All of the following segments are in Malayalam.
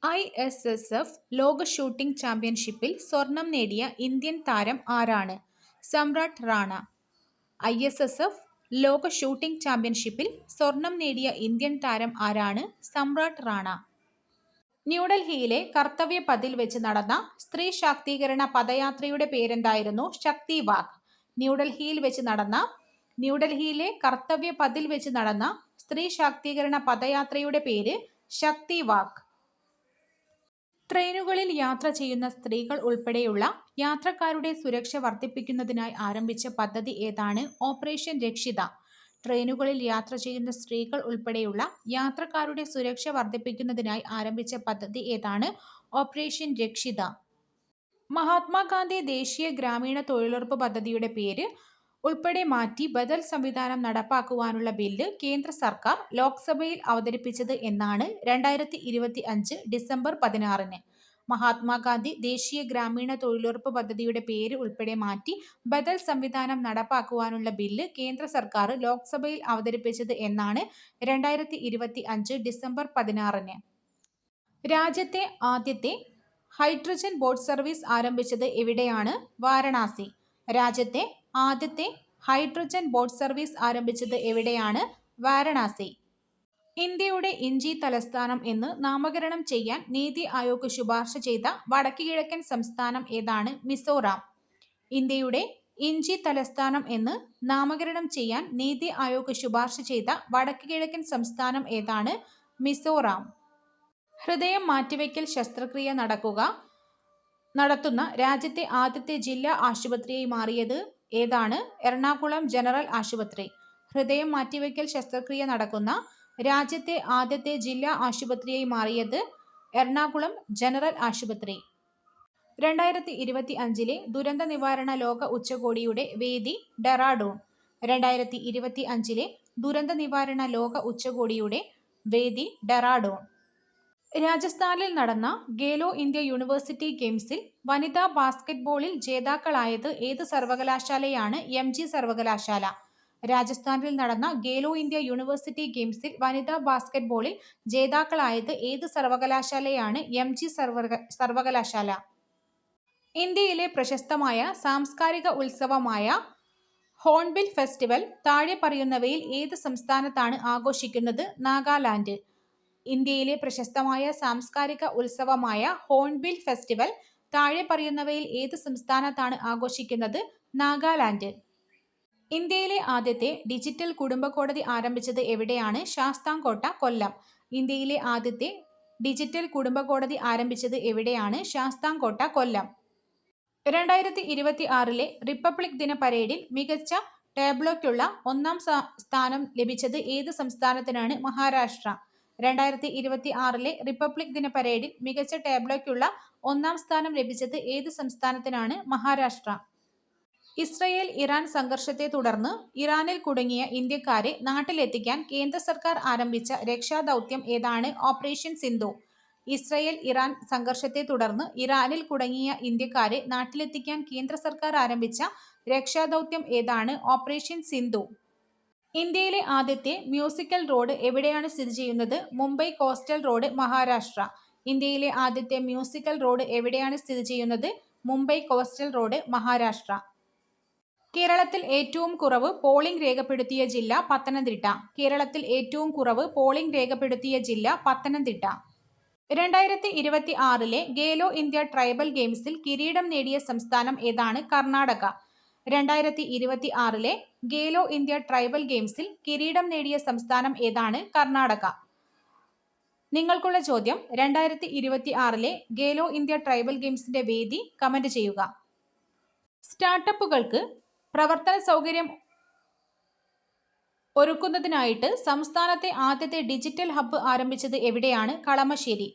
ISSF ലോക ഷൂട്ടിംഗ് ചാമ്പ്യൻഷിപ്പിൽ സ്വർണം നേടിയ ഇന്ത്യൻ താരം ആരാണ്? സമ്രാട്ട് റാണ. ISSF ലോക ഷൂട്ടിംഗ് ചാമ്പ്യൻഷിപ്പിൽ സ്വർണം നേടിയ ഇന്ത്യൻ താരം ആരാണ്? സമ്രാട്ട് റാണ. ന്യൂഡൽഹിയിലെ കർത്തവ്യ പഥിൽ വെച്ച് നടന്ന സ്ത്രീ ശാക്തീകരണ പദയാത്രയുടെ പേരെന്തായിരുന്നു? ശക്തി വാക്ക്. ന്യൂഡൽഹിയിലെ കർത്തവ്യ പഥിൽ വെച്ച് നടന്ന സ്ത്രീ ശാക്തീകരണ പദയാത്രയുടെ പേര് ശക്തി വാക്ക്. ട്രെയിനുകളിൽ യാത്ര ചെയ്യുന്ന സ്ത്രീകൾ ഉൾപ്പെടെയുള്ള യാത്രക്കാരുടെ സുരക്ഷ വർദ്ധിപ്പിക്കുന്നതിനായി ആരംഭിച്ച പദ്ധതി ഏതാണ്? ഓപ്പറേഷൻ രക്ഷിത. ട്രെയിനുകളിൽ യാത്ര ചെയ്യുന്ന സ്ത്രീകൾ ഉൾപ്പെടെയുള്ള യാത്രക്കാരുടെ സുരക്ഷ വർദ്ധിപ്പിക്കുന്നതിനായി ആരംഭിച്ച പദ്ധതി ഏതാണ്? ഓപ്പറേഷൻ രക്ഷിത. മഹാത്മാഗാന്ധി ദേശീയ ഗ്രാമീണ തൊഴിലുറപ്പ് പദ്ധതിയുടെ പേര് ഉൾപ്പെടെ മാറ്റി ബദൽ സംവിധാനം നടപ്പാക്കുവാനുള്ള ബില്ല് കേന്ദ്ര സർക്കാർ ലോക്സഭയിൽ അവതരിപ്പിച്ചത് എന്നാണ്? 2025 ഡിസംബർ 16. മഹാത്മാഗാന്ധി ദേശീയ ഗ്രാമീണ തൊഴിലുറപ്പ് പദ്ധതിയുടെ പേര് ഉൾപ്പെടെ മാറ്റി ബദൽ സംവിധാനം നടപ്പാക്കുവാനുള്ള ബില്ല് കേന്ദ്ര സർക്കാർ ലോക്സഭയിൽ അവതരിപ്പിച്ചത് എന്നാണ്? 2025 ഡിസംബർ 16. രാജ്യത്തെ ആദ്യത്തെ ഹൈഡ്രജൻ ബോട്ട് സർവീസ് ആരംഭിച്ചത് എവിടെയാണ്? വാരണാസി. രാജ്യത്തെ ആദ്യത്തെ ഹൈഡ്രജൻ ബോട്ട് സർവീസ് ആരംഭിച്ചത് എവിടെയാണ്? വാരണാസി. ഇന്ത്യയുടെ ഇഞ്ചി തലസ്ഥാനം എന്ന് നാമകരണം ചെയ്യാൻ നീതി ആയോഗ് ശുപാർശ ചെയ്ത വടക്കുകിഴക്കൻ സംസ്ഥാനം ഏതാണ്? മിസോറാം. ഇന്ത്യയുടെ ഇഞ്ചി തലസ്ഥാനം എന്ന് നാമകരണം ചെയ്യാൻ നീതി ആയോഗ് ശുപാർശ ചെയ്ത വടക്കുകിഴക്കൻ സംസ്ഥാനം ഏതാണ്? മിസോറാം. ഹൃദയം മാറ്റിവയ്ക്കൽ ശസ്ത്രക്രിയ നടത്തുന്ന രാജ്യത്തെ ആദ്യത്തെ ജില്ലാ ആശുപത്രിയായി മാറിയത് ഏതാണ്? എറണാകുളം ജനറൽ ആശുപത്രി. ഹൃദയം മാറ്റിവയ്ക്കൽ ശസ്ത്രക്രിയ നടക്കുന്ന രാജ്യത്തെ ആദ്യത്തെ ജില്ലാ ആശുപത്രിയായി മാറിയത് എറണാകുളം ജനറൽ ആശുപത്രി. 2025 ദുരന്ത നിവാരണ ലോക ഉച്ചകോടിയുടെ വേദി ഡെറാഡൂൺ. 2025 ദുരന്ത നിവാരണ ലോക ഉച്ചകോടിയുടെ വേദി ഡെറാഡൂൺ. രാജസ്ഥാനിൽ നടന്ന ഖേലോ ഇന്ത്യ യൂണിവേഴ്സിറ്റി ഗെയിംസിൽ വനിതാ ബാസ്കറ്റ്ബോളിൽ ജേതാക്കളായത് ഏത് സർവകലാശാലയാണ്? MG സർവകലാശാല. രാജസ്ഥാനിൽ നടന്ന ഖേലോ ഇന്ത്യ യൂണിവേഴ്സിറ്റി ഗെയിംസിൽ വനിതാ ബാസ്കറ്റ്ബോളിൽ ജേതാക്കളായത് ഏത് സർവകലാശാലയാണ്? MG സർവകലാശാല. ഇന്ത്യയിലെ പ്രശസ്തമായ സാംസ്കാരിക ഉത്സവമായ ഹോൺബിൽ ഫെസ്റ്റിവൽ താഴെ പറയുന്നവയിൽ ഏത് സംസ്ഥാനത്താണ് ആഘോഷിക്കുന്നത്? നാഗാലാൻഡ്. ഇന്ത്യയിലെ പ്രശസ്തമായ സാംസ്കാരിക ഉത്സവമായ ഹോൺബിൽ ഫെസ്റ്റിവൽ താഴെ പറയുന്നവയിൽ ഏത് സംസ്ഥാനത്താണ് ആഘോഷിക്കുന്നത്? നാഗാലാൻഡ്. ഇന്ത്യയിലെ ആദ്യത്തെ ഡിജിറ്റൽ കുടുംബ കോടതി ആരംഭിച്ചത് എവിടെയാണ്? ശാസ്താംകോട്ട, കൊല്ലം. ഇന്ത്യയിലെ ആദ്യത്തെ ഡിജിറ്റൽ കുടുംബ കോടതി ആരംഭിച്ചത് എവിടെയാണ്? ശാസ്താംകോട്ട, കൊല്ലം. 2026 റിപ്പബ്ലിക് ദിന പരേഡിൽ മികച്ച ടാബ്ലോയ്ക്കുള്ള ഒന്നാം സ്ഥാനം ലഭിച്ചത് ഏത് സംസ്ഥാനത്തിനാണ്? മഹാരാഷ്ട്ര. 2026 റിപ്പബ്ലിക് ദിന പരേഡിൽ മികച്ച ടാബ്ലോയ്ക്കുള്ള ഒന്നാം സ്ഥാനം ലഭിച്ചത് ഏത് സംസ്ഥാനത്തിനാണ്? മഹാരാഷ്ട്ര. ഇസ്രയേൽ ഇറാൻ സംഘർഷത്തെ തുടർന്ന് ഇറാനിൽ കുടുങ്ങിയ ഇന്ത്യക്കാരെ നാട്ടിലെത്തിക്കാൻ കേന്ദ്ര സർക്കാർ ആരംഭിച്ച രക്ഷാദൗത്യം ഏതാണ്? ഓപ്പറേഷൻ സിന്ധു. ഇസ്രയേൽ ഇറാൻ സംഘർഷത്തെ തുടർന്ന് ഇറാനിൽ കുടുങ്ങിയ ഇന്ത്യക്കാരെ നാട്ടിലെത്തിക്കാൻ കേന്ദ്ര സർക്കാർ ആരംഭിച്ച രക്ഷാദൗത്യം ഏതാണ്? ഓപ്പറേഷൻ സിന്ധു. ഇന്ത്യയിലെ ആദ്യത്തെ മ്യൂസിക്കൽ റോഡ് എവിടെയാണ് സ്ഥിതി ചെയ്യുന്നത്? Mumbai coastal road, Maharashtra. ഇന്ത്യയിലെ ആദ്യത്തെ മ്യൂസിക്കൽ റോഡ് എവിടെയാണ് സ്ഥിതി ചെയ്യുന്നത്? Mumbai coastal road, Maharashtra. കേരളത്തിൽ ഏറ്റവും കുറവ് പോളിംഗ് രേഖപ്പെടുത്തിയ ജില്ല? പത്തനംതിട്ട. കേരളത്തിൽ ഏറ്റവും കുറവ് പോളിംഗ് രേഖപ്പെടുത്തിയ ജില്ല? പത്തനംതിട്ട. 2026 ഖേലോ ഇന്ത്യ ട്രൈബൽ ഗെയിംസിൽ കിരീടം നേടിയ സംസ്ഥാനം ഏതാണ്? കർണാടക. 2026 ഖേലോ ഇന്ത്യ ട്രൈബൽ ഗെയിംസിൽ കിരീടം നേടിയ സംസ്ഥാനം ഏതാണ്? കർണാടക. നിങ്ങൾക്കുള്ള ചോദ്യം: 2026 ഖേലോ ഇന്ത്യ ട്രൈബൽ ഗെയിംസിന്റെ വേദി കമന്റ് ചെയ്യുക. സ്റ്റാർട്ടപ്പുകൾക്ക് പ്രവർത്തന സൗകര്യം ഒരുക്കുന്നതിനായിട്ട് സംസ്ഥാനത്തെ ആദ്യത്തെ ഡിജിറ്റൽ ഹബ്ബ് ആരംഭിച്ചത് എവിടെയാണ്? കളമശ്ശേരി.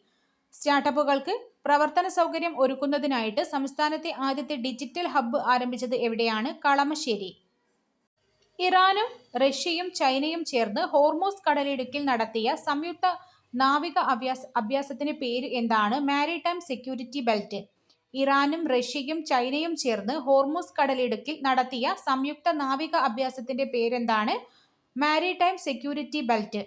സ്റ്റാർട്ടപ്പുകൾക്ക് പ്രവർത്തന സൗകര്യം ഒരുക്കുന്നതിനായിട്ട് സംസ്ഥാനത്തെ ആദ്യത്തെ ഡിജിറ്റൽ ഹബ്ബ് ആരംഭിച്ചത് എവിടെയാണ്? കളമശ്ശേരി. ഇറാനും റഷ്യയും ചൈനയും ചേർന്ന് ഹോർമൂസ് കടലിടുക്കിൽ നടത്തിയ സംയുക്ത നാവിക അഭ്യാസത്തിന് പേര് എന്താണ്? Maritime security belt. ഇറാനും റഷ്യയും ചൈനയും ചേർന്ന് ഹോർമൂസ് കടലിടുക്കിൽ നടത്തിയ സംയുക്ത നാവിക അഭ്യാസത്തിന്റെ പേരെന്താണ്? Maritime security belt.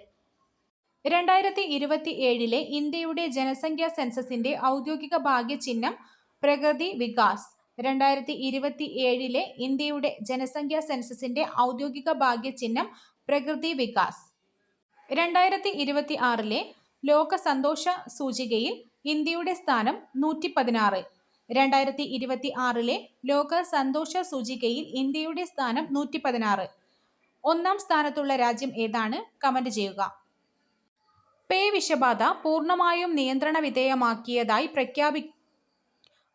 2027 ഇന്ത്യയുടെ ജനസംഖ്യാ സെൻസസിന്റെ ഔദ്യോഗിക ഭാഗ്യചിഹ്നം പ്രഗതി വികാസ്. 2027 ഇന്ത്യയുടെ ജനസംഖ്യാ സെൻസസിന്റെ ഔദ്യോഗിക ഭാഗ്യചിഹ്നം പ്രകൃതി വികാസ്. 2026 ലോക സന്തോഷ സൂചികയിൽ ഇന്ത്യയുടെ സ്ഥാനം 116. 2026 ലോക സന്തോഷ സൂചികയിൽ ഇന്ത്യയുടെ സ്ഥാനം 116. ഒന്നാം സ്ഥാനത്തുള്ള രാജ്യം ഏതാണ്? കമന്റ് ചെയ്യുക. പേ വിഷബാധ പൂർണ്ണമായും നിയന്ത്രണ വിധേയമാക്കിയതായി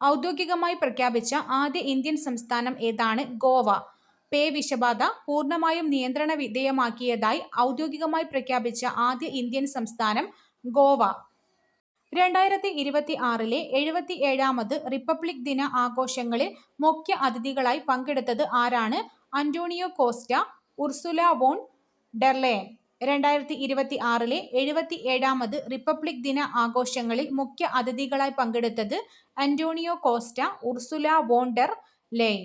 ഔദ്യോഗികമായി പ്രഖ്യാപിച്ച ആദ്യ ഇന്ത്യൻ സംസ്ഥാനം ഏതാണ്? ഗോവ. പേ വിഷബാധ പൂർണ്ണമായും നിയന്ത്രണ വിധേയമാക്കിയതായി ഔദ്യോഗികമായി പ്രഖ്യാപിച്ച ആദ്യ ഇന്ത്യൻ സംസ്ഥാനം ഗോവ. 2026 77ാമത് റിപ്പബ്ലിക് ദിന ആഘോഷങ്ങളിൽ മുഖ്യ അതിഥികളായി പങ്കെടുത്തത് ആരാണ്? Antonio Costa, Ursula von der Leyen. 2026 77ാമത് റിപ്പബ്ലിക് ദിന ആഘോഷങ്ങളിൽ മുഖ്യ അതിഥികളായി പങ്കെടുത്തത് Antonio Costa, Ursula von der Leyen.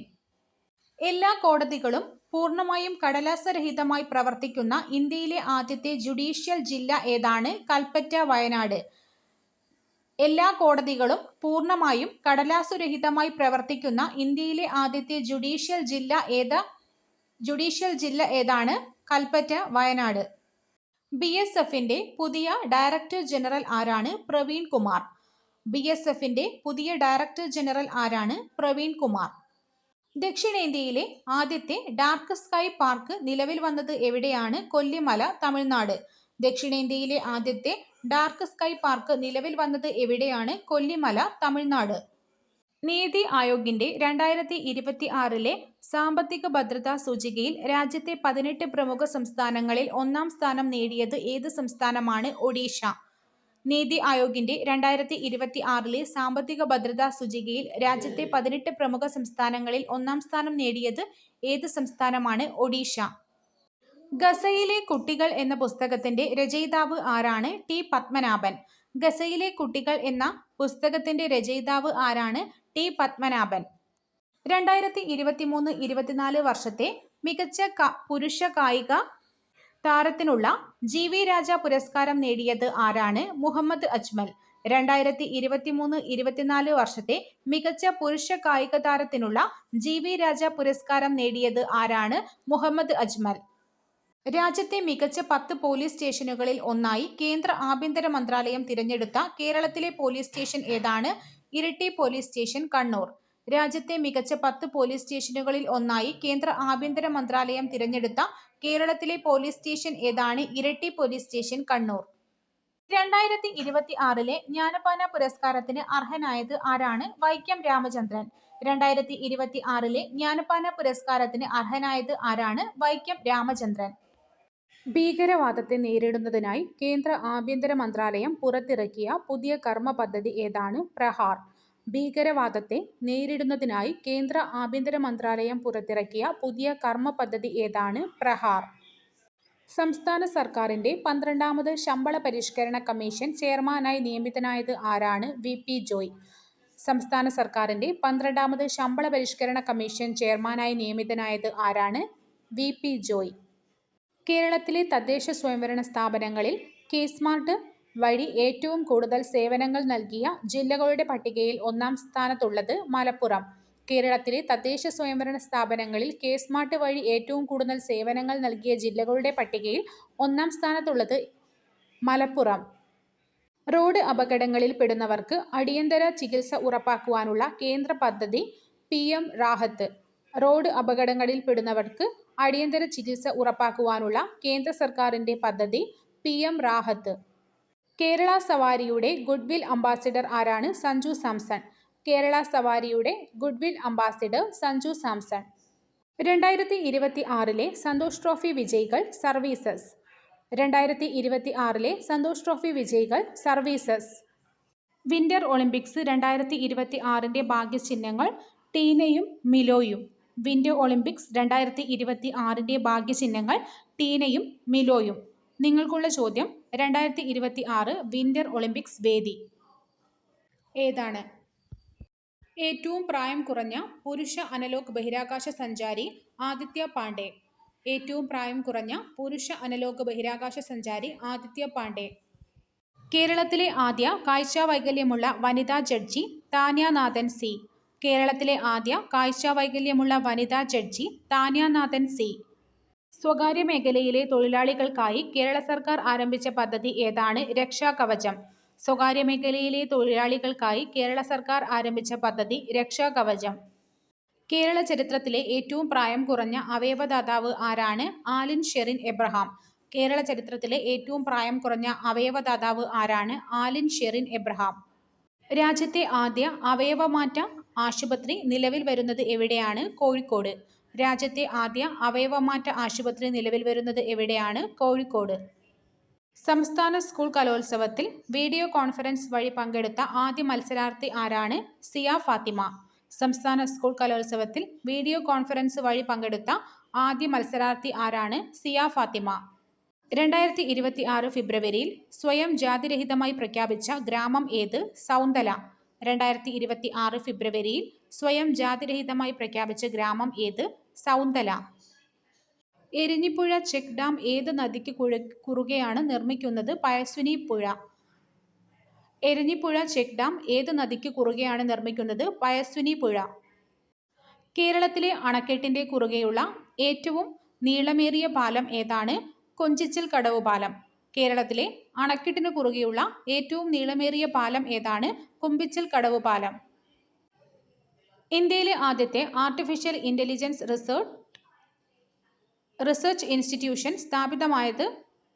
എല്ലാ കോടതികളും പൂർണ്ണമായും കടലാസരഹിതമായി പ്രവർത്തിക്കുന്ന ഇന്ത്യയിലെ ആദ്യത്തെ ജുഡീഷ്യൽ ജില്ല ഏതാണ്? കൽപ്പറ്റ, വയനാട്. എല്ലാ കോടതികളും പൂർണ്ണമായും കടലാസുരഹിതമായി പ്രവർത്തിക്കുന്ന ഇന്ത്യയിലെ ആദ്യത്തെ ജുഡീഷ്യൽ ജില്ല ഏതാണ്? കൽപ്പറ്റ, വയനാട്. BSFന്റെ പുതിയ ഡയറക്ടർ ജനറൽ ആരാണ്? പ്രവീൺ കുമാർ. BSFന്റെ പുതിയ ഡയറക്ടർ ജനറൽ ആരാണ്? പ്രവീൺ കുമാർ. ദക്ഷിണേന്ത്യയിലെ ആദ്യത്തെ ഡാർക്ക് സ്കൈ പാർക്ക് നിലവിൽ വന്നത് എവിടെയാണ്? കൊല്ലിമല, തമിഴ്നാട്. ദക്ഷിണേന്ത്യയിലെ ആദ്യത്തെ ഡാർക്ക് സ്കൈ പാർക്ക് നിലവിൽ വന്നത് എവിടെയാണ്? കൊല്ലിമല, തമിഴ്നാട്. നീതി ആയോഗിന്റെ 2026 സാമ്പത്തിക ഭദ്രതാ സൂചികയിൽ രാജ്യത്തെ 18 പ്രമുഖ സംസ്ഥാനങ്ങളിൽ ഒന്നാം സ്ഥാനം നേടിയത് ഏത് സംസ്ഥാനമാണ്? ഒഡീഷ. നീതി ആയോഗിന്റെ 2026 സാമ്പത്തിക ഭദ്രതാ സൂചികയിൽ രാജ്യത്തെ 18 പ്രമുഖ സംസ്ഥാനങ്ങളിൽ ഒന്നാം സ്ഥാനം നേടിയത് ഏത് സംസ്ഥാനമാണ്? ഒഡീഷ. ഗസയിലെ കുട്ടികൾ എന്ന പുസ്തകത്തിന്റെ രചയിതാവ് ആരാണ്? ടി പത്മനാഭൻ. ഗസയിലെ കുട്ടികൾ എന്ന പുസ്തകത്തിന്റെ രചയിതാവ് ആരാണ്? ടി പത്മനാഭൻ. 2023-24 വർഷത്തെ മികച്ച പുരുഷ കായിക താരത്തിനുള്ള GV രാജ പുരസ്കാരം നേടിയത് ആരാണ്? മുഹമ്മദ് അജ്മൽ. 2023-24 വർഷത്തെ മികച്ച പുരുഷ കായിക താരത്തിനുള്ള GV രാജ പുരസ്കാരം നേടിയത് ആരാണ്? മുഹമ്മദ് അജ്മൽ. രാജ്യത്തെ മികച്ച 10 പോലീസ് സ്റ്റേഷനുകളിൽ ഒന്നായി കേന്ദ്ര ആഭ്യന്തര മന്ത്രാലയം തിരഞ്ഞെടുത്ത കേരളത്തിലെ പോലീസ് സ്റ്റേഷൻ ഏതാണ്? Iritty police station, Kannur. രാജ്യത്തെ മികച്ച 10 പോലീസ് സ്റ്റേഷനുകളിൽ ഒന്നായി കേന്ദ്ര ആഭ്യന്തര മന്ത്രാലയം തിരഞ്ഞെടുത്ത കേരളത്തിലെ പോലീസ് സ്റ്റേഷൻ ഏതാണ്? Iritty police station, Kannur. 2026 ജ്ഞാനപീഠ പുരസ്കാരത്തിന് അർഹനായത് ആരാണ്? വൈക്കം രാമചന്ദ്രൻ. 2026 ജ്ഞാനപീഠ പുരസ്കാരത്തിന് അർഹനായത് ആരാണ്? വൈക്കം രാമചന്ദ്രൻ. ഭീകരവാദത്തെ നേരിടുന്നതിനായി കേന്ദ്ര ആഭ്യന്തര മന്ത്രാലയം പുറത്തിറക്കിയ പുതിയ കർമ്മ പദ്ധതി ഏതാണ്? പ്രഹാർ. ഭീകരവാദത്തെ നേരിടുന്നതിനായി കേന്ദ്ര ആഭ്യന്തര മന്ത്രാലയം പുറത്തിറക്കിയ പുതിയ കർമ്മ പദ്ധതി ഏതാണ്? പ്രഹാർ. സംസ്ഥാന സർക്കാരിന്റെ 12ാമത് ശമ്പള പരിഷ്കരണ കമ്മീഷൻ ചെയർമാനായി നിയമിതനായത് ആരാണ്? VP ജോയ്. സംസ്ഥാന സർക്കാരിന്റെ 12ാമത് ശമ്പള പരിഷ്കരണ കമ്മീഷൻ ചെയർമാനായി നിയമിതനായത് ആരാണ്? VP ജോയ്. കേരളത്തിലെ തദ്ദേശ സ്വയംഭരണ സ്ഥാപനങ്ങളിൽ K-സ്മാർട്ട് വഴി ഏറ്റവും കൂടുതൽ സേവനങ്ങൾ നൽകിയ ജില്ലകളുടെ പട്ടികയിൽ ഒന്നാം സ്ഥാനത്തുള്ളത് മലപ്പുറം. കേരളത്തിലെ തദ്ദേശ സ്വയംഭരണ സ്ഥാപനങ്ങളിൽ K-സ്മാർട്ട് വഴി ഏറ്റവും കൂടുതൽ സേവനങ്ങൾ നൽകിയ ജില്ലകളുടെ പട്ടികയിൽ ഒന്നാം സ്ഥാനത്തുള്ളത് മലപ്പുറം. റോഡ് അപകടങ്ങളിൽ പെടുന്നവർക്ക് അടിയന്തര ചികിത്സ ഉറപ്പാക്കുവാനുള്ള കേന്ദ്ര പദ്ധതി PM റാഹത്ത്. റോഡ് അപകടങ്ങളിൽ പെടുന്നവർക്ക് അടിയന്തര ചികിത്സ ഉറപ്പാക്കുവാനുള്ള കേന്ദ്ര സർക്കാരിന്റെ പദ്ധതി PM റാഹത്ത്. കേരള സവാരിയുടെ ഗുഡ്വിൽ അംബാസിഡർ ആരാണ്? സഞ്ജു സാംസൺ. കേരള സവാരിയുടെ goodwill ambassador Sanju Samson. 2026 Santosh Trophy വിജയികൾ സർവീസസ്. 2026 സന്തോഷ് ട്രോഫി വിജയികൾ സർവീസസ്. വിന്റർ ഒളിമ്പിക്സ് 2026 ഭാഗ്യചിഹ്നങ്ങൾ ടീനയും മിലോയും. വിന്റർ ഒളിമ്പിക്സ് 2026 ഭാഗ്യചിഹ്നങ്ങൾ ടീനയും മിലോയും. നിങ്ങൾക്കുള്ള ചോദ്യം: 2026 വിന്റർ ഒളിമ്പിക്സ് വേദി ഏതാണ്? ഏറ്റവും പ്രായം കുറഞ്ഞ പുരുഷ അനലോഗ് ബഹിരാകാശ സഞ്ചാരി ആദിത്യ പാണ്ഡെ. ഏറ്റവും പ്രായം കുറഞ്ഞ പുരുഷ അനലോഗ് ബഹിരാകാശ സഞ്ചാരി ആദിത്യ പാണ്ഡെ. കേരളത്തിലെ ആദ്യ കാഴ്ചാവൈകല്യമുള്ള വനിതാ ജഡ്ജി താന്യാനാഥൻ സി. കേരളത്തിലെ ആദ്യ കാഴ്ചാവൈകല്യമുള്ള വനിതാ ജഡ്ജി താന്യാനാഥൻ സി. സ്വകാര്യ മേഖലയിലെ തൊഴിലാളികൾക്കായി കേരള സർക്കാർ ആരംഭിച്ച പദ്ധതി ഏതാണ്? രക്ഷാകവചം. സ്വകാര്യ മേഖലയിലെ തൊഴിലാളികൾക്കായി കേരള സർക്കാർ ആരംഭിച്ച പദ്ധതി രക്ഷാകവചം. കേരള ചരിത്രത്തിലെ ഏറ്റവും പ്രായം കുറഞ്ഞ അവയവദാതാവ് ആരാണ്? ആലിൻ ഷെറിൻ എബ്രഹാം. കേരള ചരിത്രത്തിലെ ഏറ്റവും പ്രായം കുറഞ്ഞ അവയവദാതാവ് ആരാണ്? ആലിൻ ഷെറിൻ എബ്രഹാം. രാജ്യത്തെ ആദ്യ അവയവമാറ്റ ആശുപത്രി നിലവിൽ വരുന്നത് എവിടെയാണ്? കോഴിക്കോട്. രാജ്യത്തെ ആദ്യ അവയവമാറ്റ ആശുപത്രി നിലവിൽ വരുന്നത് എവിടെയാണ്? കോഴിക്കോട്. സംസ്ഥാന സ്കൂൾ കലോത്സവത്തിൽ വീഡിയോ കോൺഫറൻസ് വഴി പങ്കെടുത്ത ആദ്യ മത്സരാർത്ഥി ആരാണ്? സിയ ഫാത്തിമ. സംസ്ഥാന സ്കൂൾ കലോത്സവത്തിൽ വീഡിയോ കോൺഫറൻസ് വഴി പങ്കെടുത്ത ആദ്യ മത്സരാർത്ഥി ആരാണ്? സിയ ഫാത്തിമ. 2026 ഫെബ്രുവരിയിൽ സ്വയം ജാതിരഹിതമായി പ്രഖ്യാപിച്ച ഗ്രാമം ഏത്? സൗന്ദല. 2026 ഫെബ്രുവരിയിൽ സ്വയം ജാതിരഹിതമായി പ്രഖ്യാപിച്ച ഗ്രാമം ഏത്? സൗന്ദല. എരഞ്ഞിപ്പുഴ ചെക്ക് ഡാം ഏത് നദിക്ക് കുറുകെയാണ് നിർമ്മിക്കുന്നത്? പയസ്വിനി പുഴ. എരഞ്ഞിപ്പുഴ ചെക്ക് ഡാം ഏത് നദിക്ക് കുറുകെയാണ് നിർമ്മിക്കുന്നത്? പയസ്വിനി പുഴ. കേരളത്തിലെ അണക്കെട്ടിന്റെ കുറുകെയുള്ള ഏറ്റവും നീളമേറിയ പാലം ഏതാണ്? കൊഞ്ചിച്ചൽ കടവ് പാലം. കേരളത്തിലെ അണക്കെട്ടിന് കുറുകെയുള്ള ഏറ്റവും നീളമേറിയ പാലം ഏതാണ്? കുമ്പിച്ചൽ കടവ് പാലം. ഇന്ത്യയിലെ ആദ്യത്തെ ആർട്ടിഫിഷ്യൽ ഇന്റലിജൻസ് റിസർച്ച് ഇൻസ്റ്റിറ്റ്യൂഷൻ സ്ഥാപിതമായത്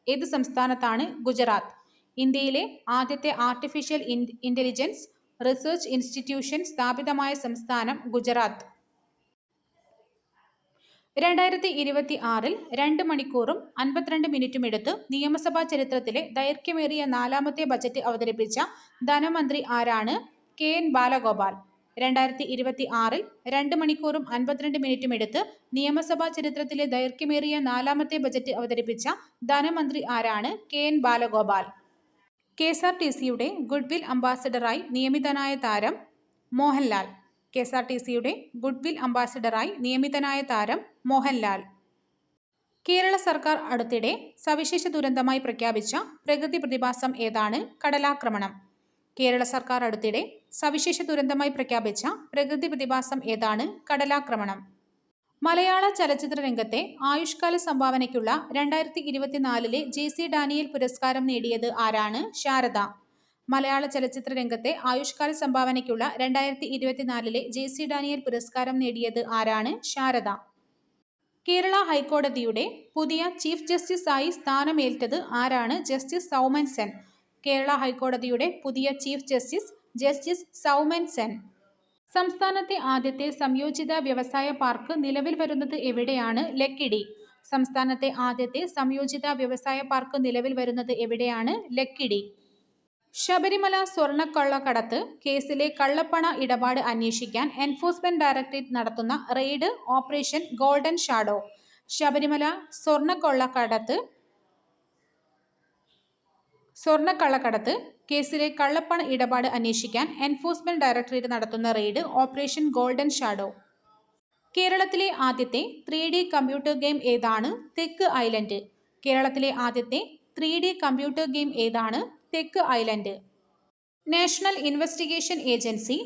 ഏത് സംസ്ഥാനത്താണ്? ഗുജറാത്ത്. ഇന്ത്യയിലെ ആദ്യത്തെ ആർട്ടിഫിഷ്യൽ ഇന്റലിജൻസ് റിസർച്ച് ഇൻസ്റ്റിറ്റ്യൂഷൻ സ്ഥാപിതമായ സംസ്ഥാനം ഗുജറാത്ത്. 2026 2 മണിക്കൂറും 52 മിനിറ്റുമെടുത്ത് നിയമസഭാ ചരിത്രത്തിലെ ദൈർഘ്യമേറിയ 4ാമത്തെ ബജറ്റ് അവതരിപ്പിച്ച ധനമന്ത്രി ആരാണ്? K N Balagopal. 2026 2 മണിക്കൂറും 52 മിനിറ്റുമെടുത്ത് നിയമസഭാ ചരിത്രത്തിലെ ദൈർഘ്യമേറിയ 4ാമത്തെ ബജറ്റ് അവതരിപ്പിച്ച ധനമന്ത്രി ആരാണ്? K N Balagopal. KSRTCയുടെ ഗുഡ്വിൽ അംബാസഡറായി നിയമിതനായ താരം മോഹൻലാൽ. KSRTCയുടെ ഗുഡ്വിൽ അംബാസഡറായി നിയമിതനായ താരം മോഹൻലാൽ. കേരള സർക്കാർ അടുത്തിടെ സവിശേഷ ദുരന്തമായി പ്രഖ്യാപിച്ച പ്രകൃതി പ്രതിഭാസം ഏതാണ്? കടലാക്രമണം. കേരള സർക്കാർ അടുത്തിടെ സവിശേഷ ദുരന്തമായി പ്രഖ്യാപിച്ച പ്രകൃതി പ്രതിഭാസം ഏതാണ്? കടലാക്രമണം. മലയാള ചലച്ചിത്ര രംഗത്തെ ആയുഷ്കാല സംഭാവനയ്ക്കുള്ള 2024 JC ഡാനിയേൽ പുരസ്കാരം നേടിയത് ആരാണ്? ശാരദ. മലയാള ചലച്ചിത്ര രംഗത്തെ ആയുഷ്കാല സംഭാവനയ്ക്കുള്ള 2024 JC ഡാനിയേൽ പുരസ്കാരം നേടിയത് ആരാണ്? ശാരദ. കേരള ഹൈക്കോടതിയുടെ പുതിയ ചീഫ് ജസ്റ്റിസ് ആയി സ്ഥാനമേറ്റത് ആരാണ്? ജസ്റ്റിസ് സൗമൻ സെൻ. കേരള ഹൈക്കോടതിയുടെ പുതിയ ചീഫ് ജസ്റ്റിസ് സൗമൻ സെൻ. സംസ്ഥാനത്തെ ആദ്യത്തെ സംയോജിത വ്യവസായ പാർക്ക് നിലവിൽ വരുന്നത് എവിടെയാണ്? ലക്കിടി. സംസ്ഥാനത്തെ ആദ്യത്തെ സംയോജിത വ്യവസായ പാർക്ക് നിലവിൽ വരുന്നത് എവിടെയാണ്? ലക്കിടി. ശബരിമല സ്വർണ്ണക്കള്ളക്കടത്ത് കേസിലെ കള്ളപ്പണ ഇടപാട് അന്വേഷിക്കാൻ എൻഫോഴ്സ്മെന്റ് ഡയറക്ടറേറ്റ് നടത്തുന്ന raid operation Golden Shadow. Sabarimala സ്വർണ്ണക്കള്ളക്കടത്ത് കേസിലെ കള്ളപ്പണ ഇടപാട് അന്വേഷിക്കാൻ എൻഫോഴ്സ്മെന്റ് ഡയറക്ടറേറ്റ് നടത്തുന്ന റെയ്ഡ് ഓപ്പറേഷൻ ഗോൾഡൻ ഷാഡോ. കേരളത്തിലെ ആദ്യത്തെ 3D കമ്പ്യൂട്ടർ ഗെയിം ഏതാണ്? തെക്ക് ഐലൻഡ്. കേരളത്തിലെ ആദ്യത്തെ 3D കമ്പ്യൂട്ടർ ഗെയിം ഏതാണ്? തെക്ക് island. National investigation agency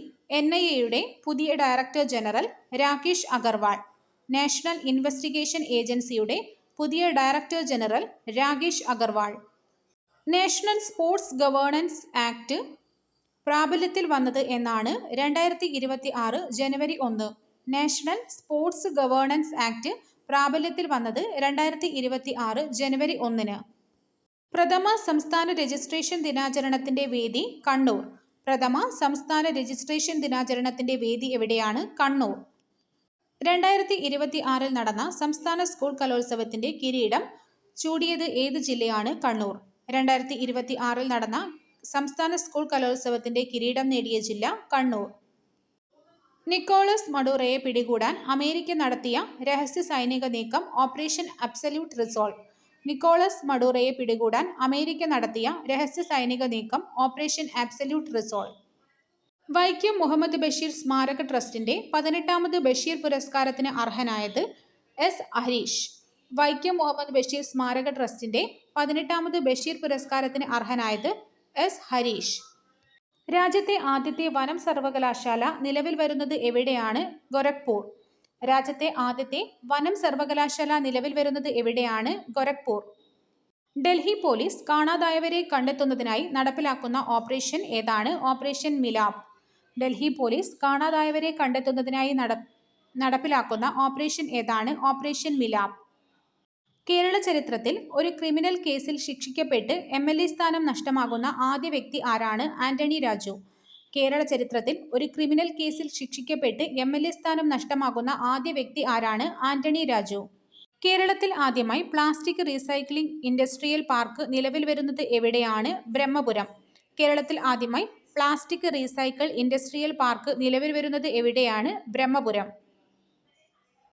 NIA പുതിയ director general Rakesh Agarwal. National investigation ഏജൻസിയുടെ പുതിയ director general Rakesh Agarwal. National sports governance act പ്രാബല്യത്തിൽ വന്നത് എന്നാണ്? 2026 ജനുവരി 1. നാഷണൽ സ്പോർട്സ് ഗവേണൻസ് ആക്ട് പ്രാബല്യത്തിൽ വന്നത് 2026 ജനുവരി 1. പ്രഥമ സംസ്ഥാന രജിസ്ട്രേഷൻ ദിനാചരണത്തിന്റെ വേദി കണ്ണൂർ. പ്രഥമ സംസ്ഥാന രജിസ്ട്രേഷൻ ദിനാചരണത്തിന്റെ വേദി എവിടെയാണ്? കണ്ണൂർ. 2026 നടന്ന സംസ്ഥാന സ്കൂൾ കലോത്സവത്തിന്റെ കിരീടം ചൂടിയത് ഏത് ജില്ലയാണ്? കണ്ണൂർ. 2026 നടന്ന സംസ്ഥാന സ്കൂൾ കലോത്സവത്തിന്റെ കിരീടം നേടിയ ജില്ല കണ്ണൂർ. നിക്കോളസ് മഡുറോയെ പിടികൂടാൻ അമേരിക്ക നടത്തിയ രഹസ്യ സൈനിക നീക്കം ഓപ്പറേഷൻ അബ്സല്യൂട്ട് റിസോൾവ്. നിക്കോളസ് മഡുറോയെ പിടികൂടാൻ അമേരിക്ക നടത്തിയ രഹസ്യ സൈനിക നീക്കം operation absolute resolve. Vaikom Muhammad Basheer സ്മാരക ട്രസ്റ്റിന്റെ 18ാമത് ബഷീർ പുരസ്കാരത്തിന് അർഹനായത് S. ഹരീഷ്. വൈക്കം മുഹമ്മദ് ബഷീർ സ്മാരക ട്രസ്റ്റിന്റെ 18ാമത് ബഷീർ പുരസ്കാരത്തിന് അർഹനായത് എസ് ഹരീഷ്. രാജ്യത്തെ ആദ്യത്തെ വനം സർവകലാശാല നിലവിൽ വരുന്നത് എവിടെയാണ്? ഗോരഖ്പൂർ. രാജ്യത്തെ ആദ്യത്തെ വനം സർവകലാശാല നിലവിൽ വരുന്നത് എവിടെയാണ്? ഗോരഖ്പൂർ. ഡൽഹി പോലീസ് കാണാതായവരെ കണ്ടെത്തുന്നതിനായി നടപ്പിലാക്കുന്ന ഓപ്പറേഷൻ ഏതാണ്? ഓപ്പറേഷൻ മിലാപ്. ഡൽഹി പോലീസ് കാണാതായവരെ കണ്ടെത്തുന്നതിനായി നടപ്പിലാക്കുന്ന ഓപ്പറേഷൻ ഏതാണ്? ഓപ്പറേഷൻ മിലാപ്. കേരള ചരിത്രത്തിൽ ഒരു ക്രിമിനൽ കേസിൽ ശിക്ഷിക്കപ്പെട്ട് MLA സ്ഥാനം നഷ്ടമാകുന്ന ആദ്യ വ്യക്തി ആരാണ്? ആന്റണി രാജു. കേരള ചരിത്രത്തിൽ ഒരു ക്രിമിനൽ കേസിൽ ശിക്ഷിക്കപ്പെട്ട് MLA സ്ഥാനം നഷ്ടമാകുന്ന ആദ്യ വ്യക്തി ആരാണ്? ആന്റണി രാജു. കേരളത്തിൽ ആദ്യമായി പ്ലാസ്റ്റിക് റീസൈക്ലിംഗ് ഇൻഡസ്ട്രിയൽ പാർക്ക് നിലവിൽ വരുന്നത് എവിടെയാണ്? ബ്രഹ്മപുരം. കേരളത്തിൽ ആദ്യമായി പ്ലാസ്റ്റിക് റീസൈക്കിൾ ഇൻഡസ്ട്രിയൽ പാർക്ക് നിലവിൽ വരുന്നത് എവിടെയാണ്? ബ്രഹ്മപുരം.